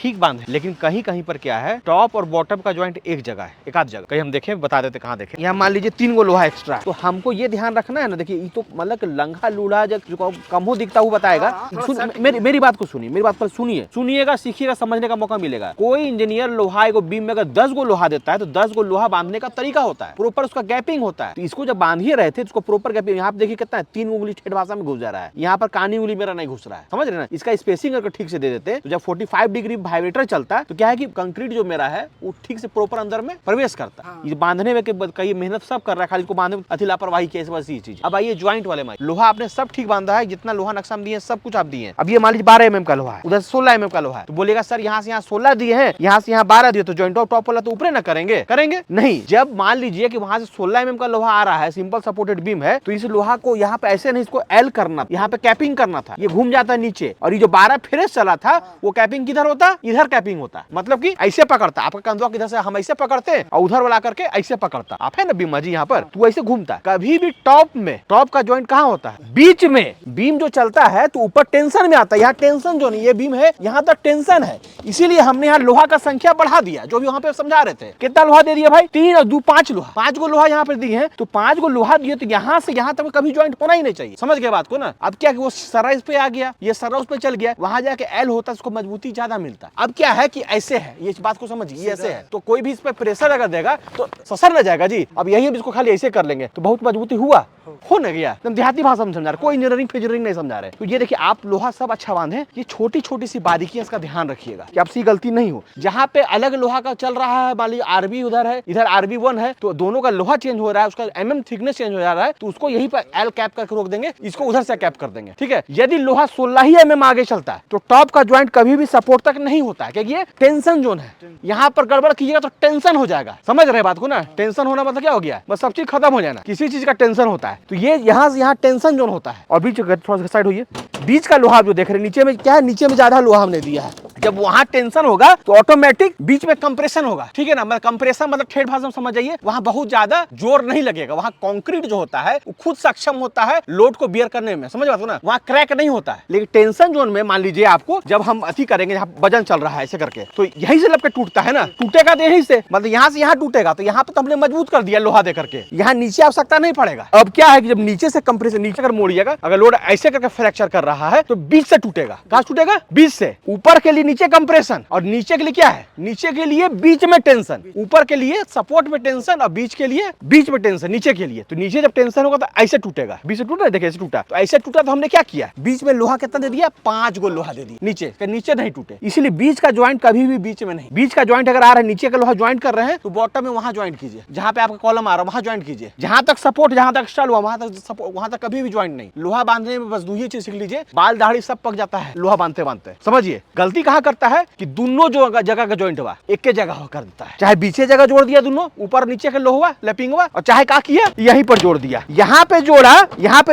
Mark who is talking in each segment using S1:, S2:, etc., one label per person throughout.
S1: ठीक बांधे, लेकिन कहीं कहीं पर क्या है, टॉप और बॉटम का ज्वाइंट एक जगह है, एक आध जगह। कहीं हम देखें, बता देते कहाँ देखें। यहाँ मान लीजिए 3 गो लोहा एक्स्ट्रा, तो हमको ये ध्यान रखना है ना। देखिए ये तो मतलब लंगा लूढ़ा जो कम हो दिखता हुआ बताएगा। मेरी बात को सुनिए, मेरी बात पर सुनिएगा, सीखिएगा, समझने का मौका मिलेगा। कोई इंजीनियर लोहा एगो बीम में अगर 10 गो लोहा देता है तो 10 गो लोहा बांधने का तरीका होता है, प्रॉपर उसका गैपिंग होता है। तो इसको जब बांध ही रहे थे, इसको प्रॉपर गैपिंग, यहाँ पे देखिए कितना है, 3 उंगली ठेठ भाषा में घुस जा रहा है, यहाँ पर कानी उंगली मेरा नहीं घुस रहा है, समझ रहे ना। इसका स्पेसिंग अगर ठीक से दे देते तो जब 45 डिग्री वाइब्रेटर चलता है तो क्या है कि कंक्रीट जो मेरा है वो ठीक से प्रॉपर अंदर में प्रवेश करता है। ये बांधने में कई मेहनत सब कर रहा है, खाली इसको बांधने में अति लापरवाही की बस ये चीज। अब आइए ज्वाइंट वाले में, लोहा आपने सब ठीक बांधा है, जितना लोहा नक्शा में दिए सब कुछ आप दिए। अब ये मान लीजिए 12 mm का लोहा है, उधर 16 mm का लोहा है, तो बोलेगा सर यहाँ से यहाँ 16 दिए हैं, यहाँ से यहाँ 12 दिए, तो ज्वाइंट ऑफ टॉप वाला तो ऊपर ना करेंगे नहीं। जब मान लीजिए कि वहां से 16 mm का लोहा आ रहा है, सिंपल सपोर्टेड बीम है, तो इस लोहा को यहाँ पे ऐसे नहीं, इसको एल करना, यहाँ पे कैपिंग करना था, ये घूम जाता है नीचे। और ये जो 12 फेरेस चला था वो कैपिंग किधर होता, इधर कैपिंग होता, मतलब कि ऐसे पकड़ता, आपका कंधवा किधर से हम ऐसे पकड़ते हैं और उधर वाला करके ऐसे पकड़ता, आप है ना बीमा जी यहाँ पर, तो ऐसे घूमता। कभी भी टॉप में, टॉप का ज्वाइंट कहाँ होता है, बीच में। बीम जो चलता है तो ऊपर टेंशन में आता है, यहाँ टेंशन जो नहीं, ये बीम है यहाँ तक टेंशन है, इसीलिए हमने यहाँ लोहा का संख्या बढ़ा दिया। जो भी वहाँ पे समझा रहे थे, कितना लोहा दे दिया भाई, 3 और 2 5 लोहा, 5 गो लोहा यहाँ पे दिए हैं, तो 5 गो लोहा दिए, तो यहाँ से यहाँ तक कभी ज्वाइंट होना ही नहीं चाहिए। समझ गए बात को ना। अब क्या वो सराइस पे आ गया, ये सराउस पे चल गया, वहां जाके एल होता है, उसको मजबूती ज्यादा मिलता है। अब क्या है कि ऐसे है, ये बात को समझिए, ऐसे है तो कोई भी इस पे प्रेशर अगर देगा तो ससर न जाएगा जी। अब यही इसको खाली ऐसे कर लेंगे तो बहुत मजबूती हुआ, हो न गया। एकदम देहाती भाषा में समझा रहे, कोई इंजीनियरिंग फिजरिंग नहीं समझा रहे। तो ये देखिए आप लोहा सब अच्छा बांधे, ये छोटी छोटी सी बारीकियां, इसका ध्यान रखिएगा कि आपसे गलती नहीं हो। जहाँ पे अलग लोहा का चल रहा है, मान लीजिए आरबी उधर है, इधर आरबी 1 है, तो दोनों का लोहा चेंज हो रहा है, उसका mm थिकनेस चेंज हो जा रहा है, तो उसको यही पर एल कैप करके रोक देंगे, इसको उधर से कैप कर देंगे, ठीक है। यदि लोहा 16 ही mm आगे चलता है तो टॉप का ज्वाइंट कभी भी सपोर्ट तक नहीं होता है, क्योंकि ये टेंशन जोन है। यहाँ पर गड़बड़ कीजिएगा तो टेंशन हो जाएगा, समझ रहे बात को ना। टेंशन होना मतलब क्या हो गया, बस सब चीज खत्म हो जाना, किसी चीज का टेंशन होता है तो ये यहाँ से यहाँ टेंशन जोन होता है। और बीच थोड़ा सा साइड होइए, बीच का लोहा जो देख रहे हैं, नीचे में क्या है, नीचे में ज्यादा लोहा हमने दिया है। जब वहां टेंशन होगा तो ऑटोमेटिक बीच में कंप्रेशन होगा, ठीक है ना। मतलब कंप्रेशन मतलब ठेठ भाषा में समझ जाइए, वहां बहुत ज्यादा जोर नहीं लगेगा, वहां कंक्रीट जो होता है वो खुद सक्षम होता है लोड को बियर करने में, समझ बात ना। वहां क्रैक नहीं होता है। लेकिन टेंशन जोन में मान लीजिए आपको जब हम अति करेंगे, जहाँ वजन चल रहा है ऐसे करके, तो यही से लपके टूटता है ना, टूटेगा तो यही से, मतलब यहाँ से यहाँ टूटेगा, तो यहाँ पे तो हमने मजबूत कर दिया लोहा दे करके, यहाँ नीचे आवश्यकता नहीं पड़ेगा। अब क्या है कि जब नीचे से कंप्रेशन, नीचे अगर मोड़िएगा, अगर लोड ऐसे करके फ्रैक्चर कर रहा है तो बीच से टूटेगा। कहाँ टूटेगा, बीच से। ऊपर के लिए नीचे कंप्रेशन और नीचे के लिए क्या है, नीचे के लिए बीच में टेंशन, ऊपर के लिए सपोर्ट में टेंशन और बीच के लिए बीच में टेंशन, नीचे के लिए। तो नीचे जब टेंशन होगा तो ऐसे टूटेगा, बीच से टूटा, देखिए ऐसे टूटा, तो ऐसे टूटा तो हमने क्या किया, बीच में लोहा कितना दे दिया, 5 गो लोहा दे दिया नीचे, नीचे नहीं टूटे। इसीलिए बीच का ज्वाइंट कभी भी बीच में नहीं, बीच का ज्वाइंट अगर आ रहा है, नीचे का लोहा ज्वाइंट कर रहे हैं तो बॉटम में वहां ज्वाइंट कीजिए, जहां पे आपका कॉलम आ रहा है वहां ज्वाइंट कीजिए, जहां तक सपोर्ट, जहां तक स्टॉल हुआ वहां तक कभी भी ज्वाइंट नहीं। लोहा बांधने में बस 2 चीज सीख लीजिए, बाल दाढ़ी सब पक जाता है लोहा बांधते बांधते। समझिए गलती कहाँ करता है कि दोनों जो जगह का ज्वाइंट हुआ एक के जगह कर देता है, चाहे बीचे जगह जोड़ दिया दोनों, ऊपर नीचे के लोहा लैपिंग हुआ, और चाहे क्या किया यहीं पर जोड़ दिया, यहाँ पे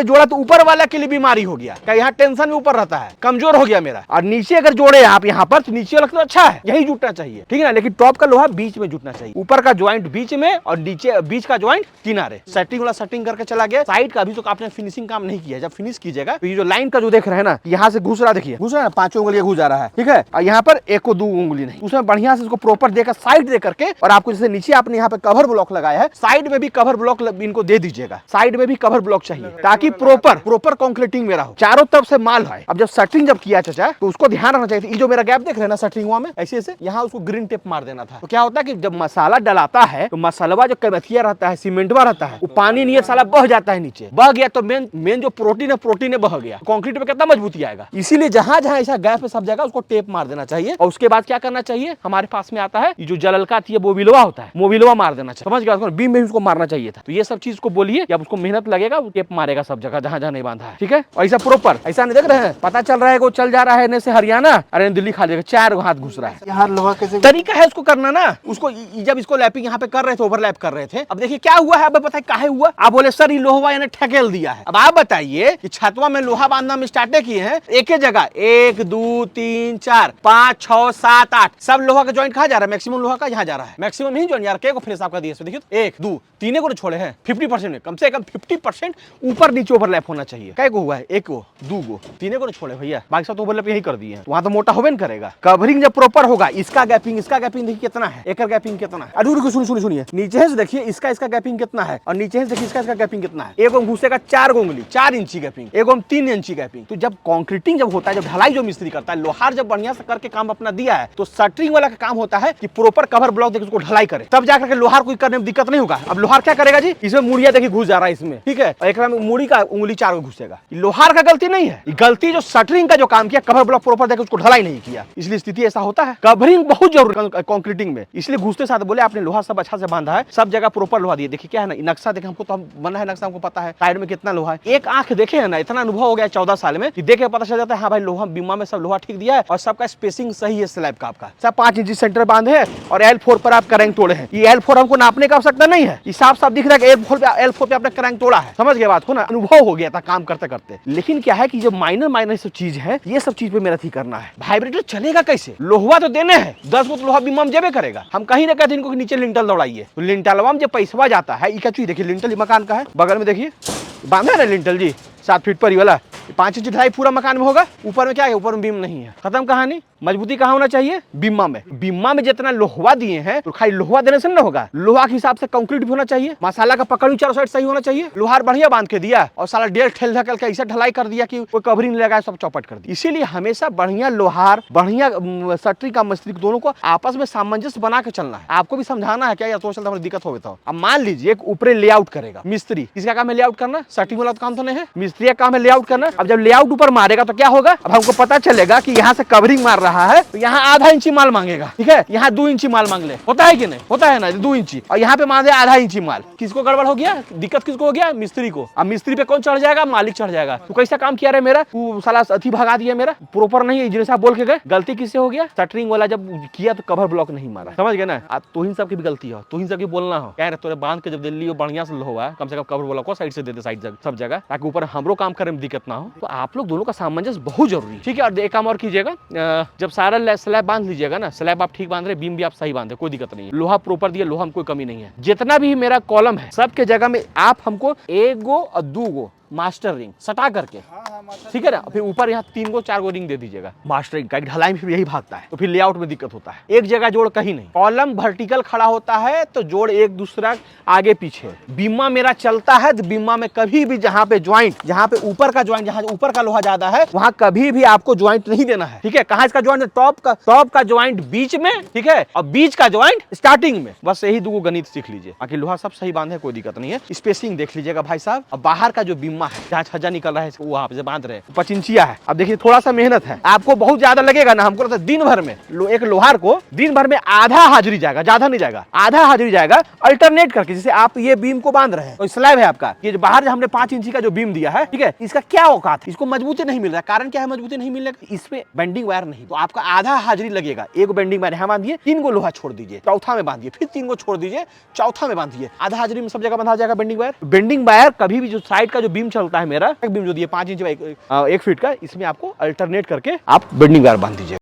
S1: जोड़ा तो ऊपर वाला के लिए बीमारी हो गया, क्या यहाँ टेंशन में ऊपर रहता है, कमजोर हो गया मेरा। और नीचे अगर जोड़े आप यहाँ पर तो नीचे वाला तो अच्छा है, यही जुटना चाहिए, ठीक है ना। लेकिन टॉप का लोहा बीच में जुटना चाहिए, ऊपर का ज्वाइंट बीच में और नीचे बीच का ज्वाइंट किनारे। सेटिंग वाला सेटिंग करके चला गया, साइड का अभी तो आपने फिनिशिंग काम नहीं किया, जब फिनिश कीजिएगा तो ये जो लाइन का जो देख रहे हैं ना, यहाँ से घुस रहा, देखिए घुस रहा है, 5 उंगली घुस जा रहा है, ठीक है। और यहाँ पर 1 2 उंगली नहीं, उसमें बढ़िया से इसको प्रॉपर देकर साइड दे करके, और आपको जैसे नीचे आपने यहाँ पे कवर ब्लॉक लगाया है, साइड में भी कवर ब्लॉक इनको दे दीजिएगा, साइड में भी कवर ब्लॉक चाहिए ताकि प्रॉपर कंक्रीटिंग मेरा हो, चारों तरफ से माल है। अब जब सेटिंग जब किया चाचा तो उसको ध्यान रखना चाहिए। ये जो मेरा गैप देख रहे हैं ना सेटिंग में, ऐसे ऐसे यहाँ उसको ग्रीन टेप मार देना था। तो क्या होता है कि जब मसाला डलाता है तो मसालवा जो कैबथिया रहता है, सीमेंटवा रहता है, वो पानी नहीं साला बह जाता है नीचे, बह गया तो मेन जो प्रोटीन है बह गया, कंक्रीट में कितना मजबूती आएगा। इसीलिए जहां जहां ऐसा गैप है सब जगह उसको टेप मार देना चाहिए। और उसके बाद क्या करना चाहिए, हमारे पास में आता है ये जो जललका थी मोबिलवा होता है, मोबिलवा मार देना चाहिए, समझ गया, बीम में उसको मारना चाहिए था। तो ये सब चीज को बोलिए, जब उसको मेहनत लगेगा वो टेप मारेगा सब जगह जहां जहां नहीं बांधा है, ठीक है। ऐसा प्रॉपर ऐसा नहीं देख रहे हैं, पता चल रहा है वो चल जा रहा है से हरियाणा, अरे दिल्ली खा लेगा, 4 हाथ घुस रहा है।
S2: यहाँ लोहा कैसे
S1: तरीका है उसको करना ना, उसको जब इसको लैपिंग यहाँ पे कर रहे थे, ओवरलैप कर रहे थे। अब देखिए क्या हुआ है, अब पता है काहे हुआ, आप बोले सर ये लोहा यानी ठेकेल दिया है। अब आप बताइए कि छतवा में लोहा बांधना में स्टार्ट किए हैं, एक ही जगह 1 2 3 4 5 6 7 8 सब लोहा का ज्वाइंट कहाँ जा रहा है, मैक्सिमम लोहा का यहाँ जा रहा है, मैक्सिमम ही ज्वाइंट यार, के को फ्रेश आपका दिया, देखिए 1 2 तीने को तो छोड़े हैं 50% में, कम से कम 50% ऊपर नीचे ओवरलैप होना चाहिए। कै को हुआ है? एक को, दो को, तीने को तो छोड़े भैया, बाकी सब तो ओवरलैप यही कर दिए हैं। वहां तो मोटा होवे न करेगा। कवरिंग जब प्रॉपर होगा, इसका गैपिंग देखिए कितना है, एक गैपिंग कितना है। अरे सुनिए, नीचे से देखिए इसका गैपिंग कितना है, और नीचे से देखिए इसका गैपिंग कितना है। एक घुसेगा 4 उंगली, 4 इंची गैपिंग, एक 3 इंची गैपिंग। तो जब कॉन्क्रीटिंग जब होता है, जब ढलाई जो मिस्त्री करता है, लोहार जब बढ़िया से करके काम अपना दिया है, तो शटरिंग वाला का काम होता है कि प्रॉपर कवर ब्लॉक देकर उसको ढलाई करे, तब जाकर के लोहार कोई करने में दिक्कत नहीं होगा। अब लोहार क्या करेगा जी, इसमें मुड़िया देखिए घुस जा रहा है इसमें, ठीक है, एक में मुड़ी का उंगली 4 घुसेगा। लोहार का गलती नहीं है, गलती जो शटरिंग का जो काम किया, कवर ब्लॉक प्रॉपर देकर उसको ढलाई नहीं किया, इसलिए स्थिति ऐसा होता है। कवरिंग बहुत जरूरी कॉन्क्रीटिंग में, इसलिए घुसते साथ बोले आपने लोहा सब अच्छा से बांधा है, सब जगह प्रॉपर लोहा दिए। देखिए क्या है ना, नक्शा देखे हमको, तो हम बना है नक्शा, हमको पता है साइड में कितना लोहा है। एक आंख देखे है ना, इतना अनुभव हो गया 14 साल में कि देखे पता चल जाता है हाँ भाई लोहा बीमा में सब लोहा ठीक दिया है, और सबका स्पेसिंग सही है स्लैब का। आपका सब 5 इंची सेंटर बांधे है, और L4 पर आप करंट तोड़े हैं। ये L4 हमको नापने का आवश्यकता नहीं है, ये साफ साफ दिख रहा है कि L4 पे आपने करंट तोड़ा है। समझ गए बात को ना, अनुभव हो गया था काम करते करते। लेकिन क्या है कि जो माइनर सब चीज है, ये सब चीज पे मेरा थी करना है। वाइब्रेटर चलेगा कैसे? लोहा तो देने हैं, 10 गो लोहा बीमा में जेबे करेगा। हम कहीं ना कहीं इनको नीचे लिंटल दौड़ाइए, तो लिंटलवा में जो पैसवा जाता है, देखिए लिंटल मकान का है, बगल में देखिए बांधा है ना लिंटल जी 7 फीट पर ही वाला, 5 इंच ढलाई पूरा मकान में होगा। ऊपर में क्या है? ऊपर में बीम नहीं है। खत्म कहानी। मजबूती कहाँ होना चाहिए? बीमा में। बीमा में जितना लोहा दिए हैं, तो खाली लोहा देने से नहीं होगा, लोहा के हिसाब से कंक्रीट भी होना चाहिए, मसाला का पकड़ भी चारों साइड सही होना चाहिए। लोहार बढ़िया बांध के दिया और साला डेढ़ ठेल ढकल के ऐसा ढलाई कर दिया कि कोई कवरिंग नहीं लगाया, सब चौपट कर दिया। इसीलिए हमेशा बढ़िया लोहार, बढ़िया सटरी का मिस्त्री दोनों को आपस में सामंजस्य बना के चलना है। आपको भी समझाना है क्या, या तो चलता हमारी दिक्कत हो। अब मान लीजिए एक ऊपर लेआउट करेगा मिस्त्री, किसका काम है? लेआउट करना। सटिंग वाला काम तो नहीं है, मिस्त्री का काम है लेआउट करना। अब जब लेआउट ऊपर मारेगा तो क्या होगा? अब हमको पता चलेगा कि यहाँ से कवरिंग मार रहा है, तो यहाँ आधा इंची माल मांगेगा, ठीक है, यहाँ 2 इंची माल मांग ले। होता है कि नहीं? होता है ना, 2 इंची, और यहाँ पे मांगे आधा इंची माल। किसको गड़बड़ हो गया? दिक्कत किसको हो गया? मिस्त्री को। अब मिस्त्री पे कौन चढ़ जाएगा? मालिक चढ़ जाएगा। तू कैसा काम किया रे मेरा, तू साला अथी भगा दिया मेरा, प्रॉपर नहीं इंजीनियर साहब बोल के गए। गलती किससे हो गया? शटरिंग वाला जब किया तो कवर ब्लॉक नहीं मारा। समझ गए ना? अब तो इन सब की भी गलती हो, तो इन सब की बोलना हो, कह रहे तोरे बांध के जब दिल्ली हो बढ़िया से लोहा, कम से कम कवर ब्लॉक को साइड से दे दे, साइड सब जगह, ताकि ऊपर हमरो काम करने में दिक्कत ना हो। तो आप लोग दोनों का सामंजस्य बहुत जरूरी, ठीक है। और एक काम और कीजिएगा, जब सारा स्लैब बांध लीजिएगा ना, स्लैब आप ठीक बांध रहे, बीम भी आप सही बांधे, कोई दिक्कत नहीं है, लोहा प्रॉपर दिया, लोहा में कोई कमी नहीं है। जितना भी मेरा कॉलम है सबके जगह में आप हमको 1 गो और 2 गो मास्टर रिंग सटा करके, ठीक है ना, फिर ऊपर यहाँ 3 गो 4 गो रिंग दे दीजिएगा मास्टर रिंग का। ढलाई में फिर यही भागता है, तो फिर लेआउट में दिक्कत होता है। एक जगह जोड़ कहीं नहीं, कॉलम वर्टिकल खड़ा होता है तो जोड़ एक दूसरा आगे पीछे। बीमा मेरा चलता है तो बीमा में कभी भी जहाँ पे ज्वाइंट, जहाँ पे ऊपर का ज्वाइंट, जहाँ ऊपर का लोहा ज्यादा है, वहाँ कभी भी आपको ज्वाइंट नहीं देना है, ठीक है। कहाँ इसका ज्वाइंट? टॉप का ज्वाइंट बीच में, ठीक है, और बीच का ज्वाइंट स्टार्टिंग में। बस यही 2 गणित सीख लीजिए, बाकी लोहा सब सही बांधे, कोई दिक्कत नहीं है। स्पेसिंग देख लीजिएगा भाई साहब। अब बाहर का जो बीमा है, जहाँ छज्जा निकल रहा है, वहाँ पे बांध रहे 5 इंचिया है। अब देखिए थोड़ा सा मेहनत है, आपको बहुत ज्यादा लगेगा ना। हमको लगता है दिन भर में एक लोहार को दिन भर में आधा हाजिरी जाएगा, ज्यादा नहीं जाएगा, आधा हाजिरी जाएगा अल्टरनेट करके। जैसे आप ये बीम को बांध रहे हैं, तो स्लैब है आपका, ये जो बाहर हमने 5 इंची का जो बीम दिया है, ठीक है, इसका क्या औकात है? इसको मजबूती नहीं मिल रहा है। कारण क्या है मजबूती नहीं मिल रहा? इसमें बेंडिंग वायर नहीं, तो आपका आधा हाजिरी लगेगा। 1 बेंडिंग वायर यहाँ बांधिए, 3 गो लोहा छोड़ दीजिए, चौथा में बांधिए, फिर 3 गो छोड़ दीजिए, चौथा में बांधिए, आधा हाजिरी में सब जगह बंधा जाएगा बेंडिंग वायर। बेंडिंग वायर कभी भी जो साइड का जो बीम चलता है, मेरा एक बीम जो दिया 5 इंच 1 फीट का, इसमें आपको अल्टरनेट करके आप बेंडिंग वायर बांध दीजिए।